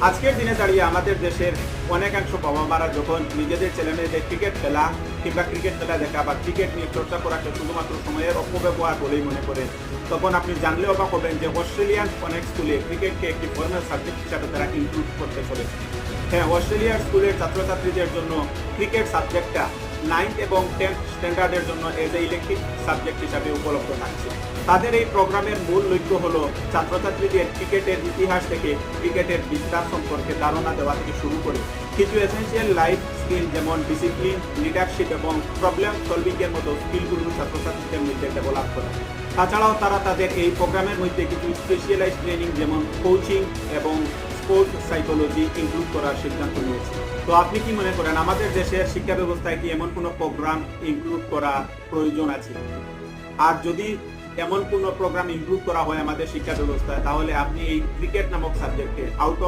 আজকের দিনে দাঁড়িয়ে আমাদের দেশের অনেকাংশ বাবা মারা যখন নিজেদের ছেলেমেয়েদের ক্রিকেট খেলা কিংবা ক্রিকেট খেলা দেখা বা ক্রিকেট নিয়ে চর্চা করাকে শুধুমাত্র সময়ের অপব্যবহার বলেই মনে করেন, তখন আপনি জানলে অবাক হবেন যে অস্ট্রেলিয়ান অনেক স্কুলে ক্রিকেটকে একটি ফর্মাল সাবজেক্ট হিসাবে তারা ইনক্লুড করতে চলেছে। হ্যাঁ, অস্ট্রেলিয়ার স্কুলের ছাত্রছাত্রীদের জন্য ক্রিকেট সাবজেক্টটা 9th এবং 10th স্ট্যান্ডার্ডের জন্য এজ এ ইলেকটিভ সাবজেক্ট হিসাবে উপলব্ধ থাকছে। তাদের এই প্রোগ্রামের মূল লক্ষ্য হলো ছাত্রছাত্রীদের ক্রিকেটের ইতিহাস থেকে ক্রিকেটের বিস্তার সম্পর্কে ধারণা দেওয়া থেকে শুরু করে কিছু এসেনশিয়াল লাইফ স্কিল যেমন ডিসিপ্লিন, লিডারশিপ এবং প্রবলেম সলভিং এর মতো স্কিলগুলো ছাত্রছাত্রীদের মধ্যে ডেভেলপ করে। তাছাড়াও তারা তাদের এই প্রোগ্রামের মধ্যে কিছু স্পেশালাইজ ট্রেনিং যেমন কোচিং এবং স্পোর্টস সাইকোলজি ইনক্লুড করার সিদ্ধান্ত নিয়েছে। তো আপনি কি মনে করেন আমাদের দেশের শিক্ষা ব্যবস্থায় কি এমন কোনো প্রোগ্রাম ইনক্লুড করা প্রয়োজন আছে? আর যদি এমন কোনো প্রোগ্রাম ইনক্লুড করা হয় আমাদের শিক্ষা ব্যবস্থায়, তাহলে আপনি এই ক্রিকেট নামক সাবজেক্টে আউট